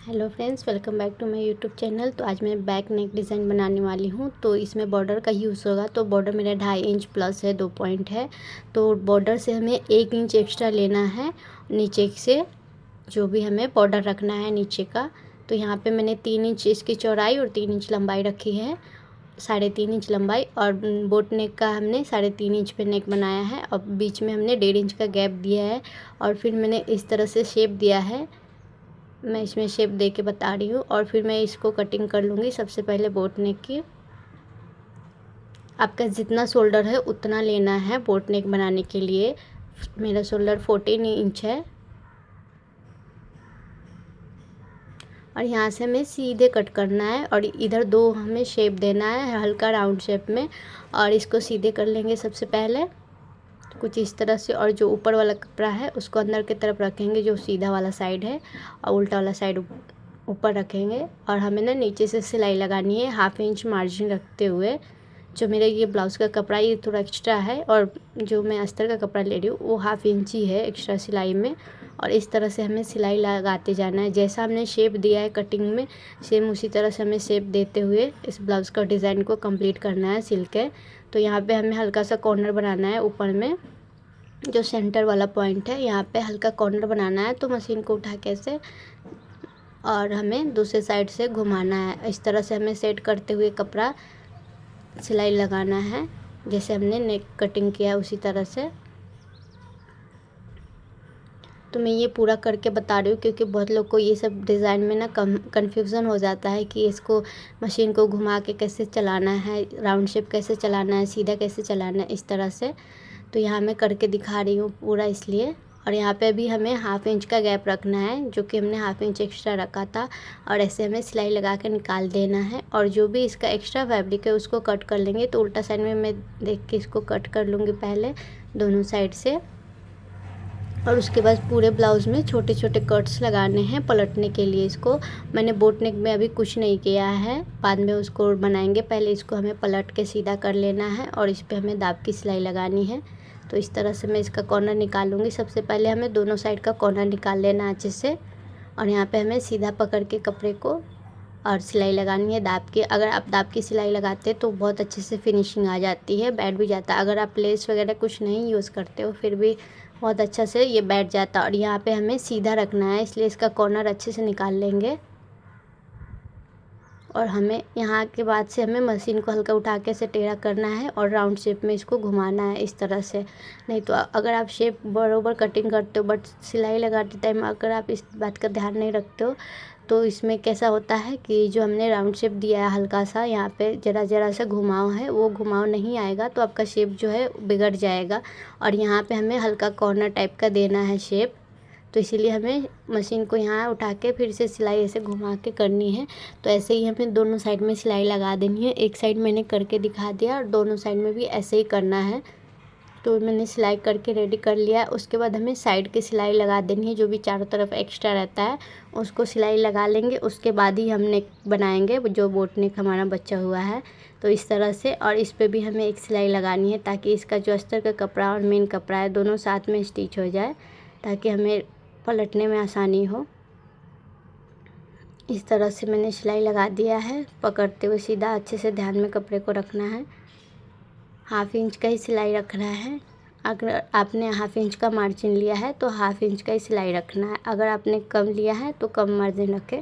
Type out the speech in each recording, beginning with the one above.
Hello friends, welcome back to my YouTube channel. तो आज मैं बैक नेक डिज़ाइन बनाने वाली हूँ। तो इसमें बॉर्डर का यूज़ होगा। तो बॉर्डर मेरा 2.5 इंच प्लस है, 2 पॉइंट है। तो बॉर्डर से हमें 1 इंच एक्स्ट्रा लेना है नीचे से, जो भी हमें बॉर्डर रखना है नीचे का। तो यहाँ पे मैंने 3 इंच इसकी चौड़ाई और 3 इंच लंबाई रखी है, 3.5 इंच लंबाई। और बोट नेक का हमने 3.5 इंच पे नेक बनाया है और बीच में हमने 1.5 इंच का गैप दिया है। और फिर मैंने इस तरह से शेप दिया है, मैं इसमें शेप दे के बता रही हूँ। और फिर मैं इसको कटिंग कर लूँगी। सबसे पहले बोट नेक की आपका जितना शोल्डर है उतना लेना है बोट नेक बनाने के लिए। मेरा शोल्डर 14 इंच है और यहाँ से हमें सीधे कट करना है और इधर 2 हमें शेप देना है हल्का राउंड शेप में। और इसको सीधे कर लेंगे सबसे पहले कुछ इस तरह से। और जो ऊपर वाला कपड़ा है उसको अंदर की तरफ रखेंगे, जो सीधा वाला साइड है, और उल्टा वाला साइड ऊपर रखेंगे। और हमें ना नीचे से सिलाई लगानी है 1/2 इंच मार्जिन रखते हुए। जो मेरा ये ब्लाउज़ का कपड़ा ये थोड़ा एक्स्ट्रा है और जो मैं अस्तर का कपड़ा ले रही हूँ वो 1/2 इंच ही है एक्स्ट्रा सिलाई में। और इस तरह से हमें सिलाई लगाते जाना है। जैसा हमने शेप दिया है कटिंग में, सेम उसी तरह से हमें शेप देते हुए इस ब्लाउज़ का डिज़ाइन को कंप्लीट करना है सिल के। तो यहाँ पे हमें हल्का सा कॉर्नर बनाना है ऊपर में, जो सेंटर वाला पॉइंट है यहाँ पे हल्का कॉर्नर बनाना है। तो मशीन को उठा के से और हमें दूसरे साइड से घुमाना है। इस तरह से हमें सेट करते हुए कपड़ा सिलाई लगाना है, जैसे हमने नेक कटिंग किया उसी तरह से। तो मैं ये पूरा करके बता रही हूँ क्योंकि बहुत लोग को ये सब डिज़ाइन में ना कन्फ्यूज़न हो जाता है कि इसको मशीन को घुमा के कैसे चलाना है, राउंड शेप कैसे चलाना है, सीधा कैसे चलाना है, इस तरह से। तो यहाँ मैं करके दिखा रही हूँ पूरा इसलिए। और यहाँ पे भी हमें 1/2 इंच का गैप रखना है, जो कि हमने 1/2 इंच एक्स्ट्रा रखा था। और ऐसे हमें सिलाई लगा के निकाल देना है। और जो भी इसका एक्स्ट्रा फैब्रिक है उसको कट कर लेंगे। तो उल्टा साइड में मैं देख के इसको कट कर लूँगी पहले दोनों साइड से। और उसके बाद पूरे ब्लाउज़ में छोटे छोटे कट्स लगाने हैं पलटने के लिए। इसको मैंने बोट नेक में अभी कुछ नहीं किया है, बाद में उसको बनाएंगे। पहले इसको हमें पलट के सीधा कर लेना है और इस पर हमें दाब की सिलाई लगानी है। तो इस तरह से मैं इसका कॉर्नर निकालूंगी। सबसे पहले हमें दोनों साइड का कॉर्नर निकाल लेना अच्छे से। और यहाँ पे हमें सीधा पकड़ के कपड़े को और सिलाई लगानी है दाब की। अगर आप दाब की सिलाई लगाते हैं तो बहुत अच्छे से फिनिशिंग आ जाती है, बैठ भी जाता है। अगर आप लेस वगैरह कुछ नहीं यूज़ करते हो फिर भी बहुत अच्छा से ये बैठ जाता है। और यहाँ पे हमें सीधा रखना है, इसलिए इसका कॉर्नर अच्छे से निकाल लेंगे। और हमें यहाँ के बाद से हमें मशीन को हल्का उठा के से टेढ़ा करना है और राउंड शेप में इसको घुमाना है इस तरह से। नहीं तो अगर आप शेप बराबर कटिंग करते हो बट सिलाई लगाते टाइम अगर आप इस बात का ध्यान नहीं रखते हो तो इसमें कैसा होता है कि जो हमने राउंड शेप दिया है हल्का सा यहाँ पे जरा जरा सा घुमाव है, वो घुमाव नहीं आएगा तो आपका शेप जो है बिगड़ जाएगा। और यहाँ पे हमें हल्का कॉर्नर टाइप का देना है शेप। तो इसीलिए हमें मशीन को यहाँ उठा के फिर से सिलाई ऐसे घुमा के करनी है। तो ऐसे ही हमें दोनों साइड में सिलाई लगा देनी है। एक साइड मैंने करके दिखा दिया और दोनों साइड में भी ऐसे ही करना है। तो मैंने सिलाई करके रेडी कर लिया। उसके बाद हमें साइड की सिलाई लगा देनी है, जो भी चारों तरफ एक्स्ट्रा रहता है उसको सिलाई लगा लेंगे। उसके बाद ही हम नेक बनाएंगे, जो बोट नेक हमारा बचा हुआ है। तो इस तरह से। और इस पर भी हमें एक सिलाई लगानी है ताकि इसका जो अस्तर का कपड़ा और मेन कपड़ा है दोनों साथ में स्टिच हो जाए, ताकि हमें पलटने में आसानी हो। इस तरह से मैंने सिलाई लगा दिया है, पकड़ते हुए सीधा अच्छे से ध्यान में कपड़े को रखना है। 1/2 इंच का ही सिलाई रखना है। अगर आपने 1/2 इंच का मार्जिन लिया है तो 1/2 इंच का ही सिलाई रखना है। अगर आपने कम लिया है तो कम मार्जिन रखें।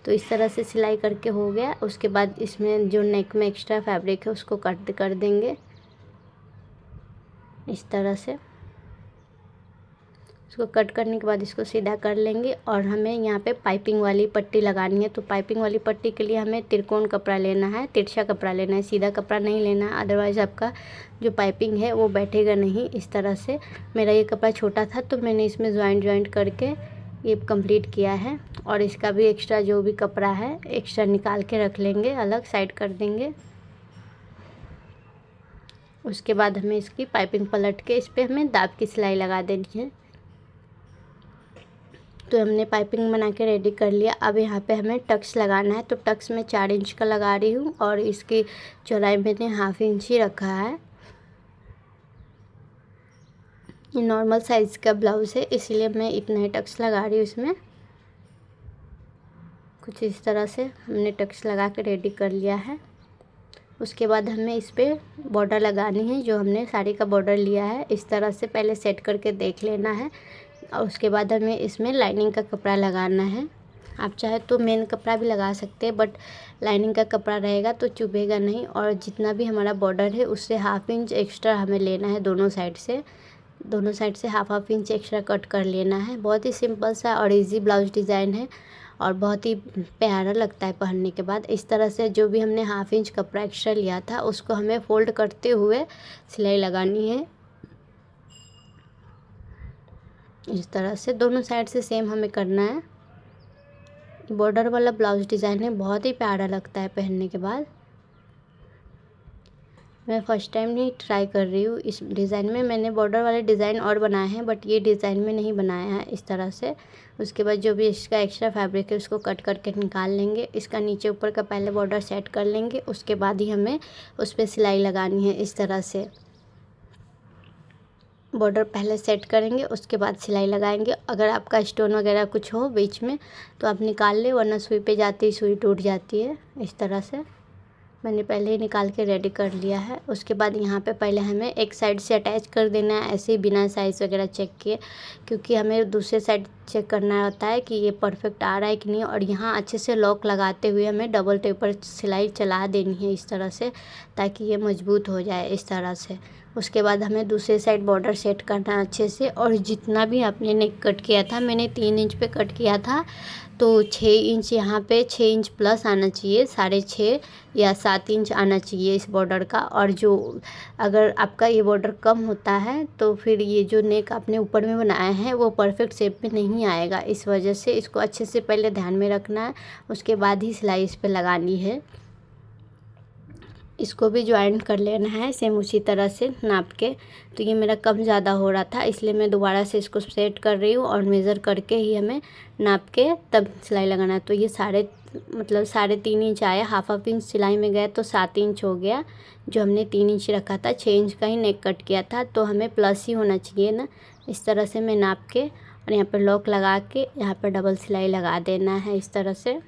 तो इस तरह से सिलाई करके हो गया। उसके बाद इसमें जो नेक में एक्स्ट्रा फैब्रिक है उसको कट कर देंगे इस तरह से। इसको कट करने के बाद इसको सीधा कर लेंगे। और हमें यहाँ पे पाइपिंग वाली पट्टी लगानी है। तो पाइपिंग वाली पट्टी के लिए हमें त्रिकोण कपड़ा लेना है, तिरछा कपड़ा लेना है, सीधा कपड़ा नहीं लेना है, अदरवाइज़ आपका जो पाइपिंग है वो बैठेगा नहीं। इस तरह से मेरा ये कपड़ा छोटा था तो मैंने इसमें ज्वाइंट करके ये कंप्लीट किया है। और इसका भी एक्स्ट्रा जो भी कपड़ा है एक्स्ट्रा निकाल के रख लेंगे, अलग साइड कर देंगे। उसके बाद हमें इसकी पाइपिंग पलट के इस पर हमें दाब की सिलाई लगा देनी है। तो हमने पाइपिंग बना के रेडी कर लिया। अब यहाँ पे हमें टक्स लगाना है। तो टक्स मैं 4 इंच का लगा रही हूँ और इसकी चौड़ाई मैंने 1/2 इंच ही रखा है। ये नॉर्मल साइज़ का ब्लाउज़ है इसीलिए मैं इतना ही टक्स लगा रही हूँ इसमें। कुछ इस तरह से हमने टक्स लगा के रेडी कर लिया है। उसके बाद हमें इस पर बॉर्डर लगानी है। जो हमने साड़ी का बॉर्डर लिया है इस तरह से पहले सेट करके देख लेना है, और उसके बाद हमें इसमें लाइनिंग का कपड़ा लगाना है। आप चाहे तो मेन कपड़ा भी लगा सकते हैं, बट लाइनिंग का कपड़ा रहेगा तो चुभेगा नहीं। और जितना भी हमारा बॉर्डर है उससे 1/2 इंच एक्स्ट्रा हमें लेना है। दोनों साइड से 1/2 इंच एक्स्ट्रा कट कर लेना है। बहुत ही सिंपल सा और इजी ब्लाउज डिज़ाइन है और बहुत ही प्यारा लगता है पहनने के बाद। इस तरह से जो भी हमने 1/2 इंच कपड़ा एक्स्ट्रा लिया था उसको हमें फोल्ड करते हुए सिलाई लगानी है। इस तरह से दोनों साइड से सेम हमें करना है। बॉर्डर वाला ब्लाउज डिज़ाइन है, बहुत ही प्यारा लगता है पहनने के बाद। मैं फ़र्स्ट टाइम नहीं ट्राई कर रही हूँ इस डिज़ाइन में। मैंने बॉर्डर वाले डिज़ाइन और बनाए हैं, बट ये डिज़ाइन में नहीं बनाया है इस तरह से। उसके बाद जो भी इसका एक्स्ट्रा फैब्रिक है उसको कट करके निकाल लेंगे। इसका नीचे ऊपर का पहले बॉर्डर सेट कर लेंगे, उसके बाद ही हमें उस पर सिलाई लगानी है। इस तरह से बॉर्डर पहले सेट करेंगे, उसके बाद सिलाई लगाएंगे। अगर आपका स्टोन वगैरह कुछ हो बीच में तो आप निकाल ले, वरना सुई पे जाती ही सुई टूट जाती है। इस तरह से मैंने पहले ही निकाल के रेडी कर लिया है। उसके बाद यहाँ पे पहले हमें एक साइड से अटैच कर देना है, ऐसे ही बिना साइज़ वगैरह चेक किए, क्योंकि हमें दूसरे साइड चेक करना होता है कि ये परफेक्ट आ रहा है कि नहीं। और यहाँ अच्छे से लॉक लगाते हुए हमें डबल टेप पर सिलाई चला देनी है इस तरह से, ताकि ये मजबूत हो जाए इस तरह से। उसके बाद हमें दूसरे साइड बॉर्डर सेट करना है अच्छे से। और जितना भी आपने नेक कट किया था, मैंने 3 इंच पे कट किया था, तो 6 इंच यहाँ पे 6 इंच प्लस आना चाहिए, 6.5 या 7 इंच आना चाहिए इस बॉर्डर का। और जो अगर आपका ये बॉर्डर कम होता है तो फिर ये जो नेक आपने ऊपर में बनाया है वो परफेक्ट शेप में नहीं आएगा। इस वजह से इसको अच्छे से पहले ध्यान में रखना है, उसके बाद ही सिलाई इस पर लगानी है। इसको भी ज्वाइन कर लेना है सेम उसी तरह से नाप के। तो ये मेरा कम ज़्यादा हो रहा था, इसलिए मैं दोबारा से इसको सेट कर रही हूँ, और मेज़र करके ही हमें नाप के तब सिलाई लगाना है। तो ये 3.5 इंच आया। 1/2 इंच सिलाई में गया तो 7 इंच हो गया। जो हमने 3 इंच रखा था, 6 इंच का ही नेक कट किया था, तो हमें प्लस ही होना चाहिए ना। इस तरह से मैं नाप के और यहाँ पर लॉक लगा के यहाँ पर डबल सिलाई लगा देना है इस तरह से।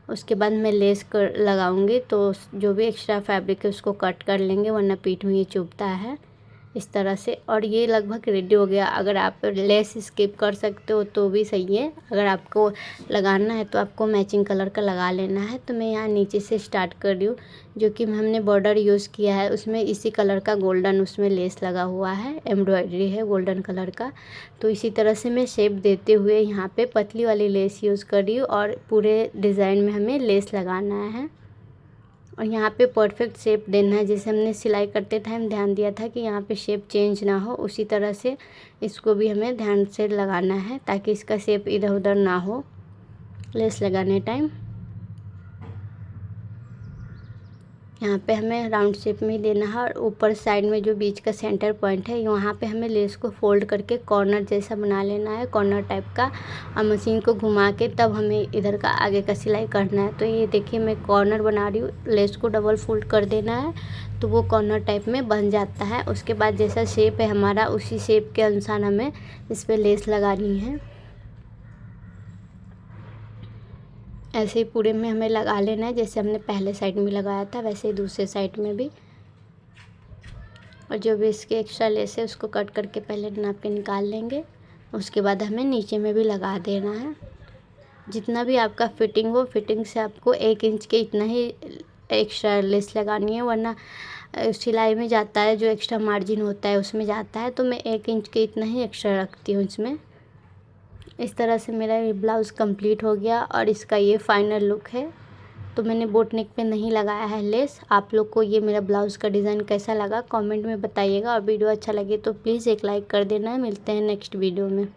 उसके बाद मैं लेस कर लगाऊंगी, तो जो भी एक्स्ट्रा फैब्रिक है उसको कट कर लेंगे, वरना पीठ में ये चुभता है इस तरह से। और ये लगभग रेडी हो गया। अगर आप लेस स्किप कर सकते हो तो भी सही है। अगर आपको लगाना है तो आपको मैचिंग कलर का लगा लेना है। तो मैं यहाँ नीचे से स्टार्ट कर रही हूँ। जो कि हमने बॉर्डर यूज़ किया है उसमें इसी कलर का गोल्डन उसमें लेस लगा हुआ है, एम्ब्रॉयडरी है गोल्डन कलर का। तो इसी तरह से मैं शेप देते हुए यहाँ पे पतली वाली लेस यूज़ कर रही हूँ, और पूरे डिज़ाइन में हमें लेस लगाना है। और यहाँ पे परफेक्ट शेप देना है। जैसे हमने सिलाई करते टाइम ध्यान दिया था कि यहाँ पे शेप चेंज ना हो, उसी तरह से इसको भी हमें ध्यान से लगाना है, ताकि इसका शेप इधर उधर ना हो लेस लगाने टाइम। यहाँ पे हमें राउंड शेप में ही देना है। और ऊपर साइड में जो बीच का सेंटर पॉइंट है, वहाँ पे हमें लेस को फोल्ड करके कॉर्नर जैसा बना लेना है, कॉर्नर टाइप का। और मशीन को घुमा के तब हमें इधर का आगे का सिलाई करना है। तो ये देखिए मैं कॉर्नर बना रही हूँ, लेस को डबल फोल्ड कर देना है तो वो कॉर्नर टाइप में बन जाता है। उसके बाद जैसा शेप है हमारा, उसी शेप के अनुसार हमें इस पर लेस लगानी है। ऐसे ही पूरे में हमें लगा लेना है, जैसे हमने पहले साइड में लगाया था वैसे ही दूसरे साइड में भी। और जो भी इसके एक्स्ट्रा लेस है उसको कट करके पहले नाप के निकाल लेंगे। उसके बाद हमें नीचे में भी लगा देना है। जितना भी आपका फिटिंग हो, फिटिंग से आपको 1 इंच के इतना ही एक्स्ट्रा लेस लगानी है, वरना सिलाई में जाता है जो एक्स्ट्रा मार्जिन होता है उसमें जाता है। तो मैं 1 इंच के इतना ही एक्स्ट्रा रखती हूँ इसमें। इस तरह से मेरा ये ब्लाउज़ कंप्लीट हो गया और इसका ये फाइनल लुक है। तो मैंने बोट नेक पे नहीं लगाया है लेस। आप लोग को ये मेरा ब्लाउज़ का डिज़ाइन कैसा लगा कमेंट में बताइएगा, और वीडियो अच्छा लगे तो प्लीज़ एक लाइक कर देना। मिलते हैं नेक्स्ट वीडियो में।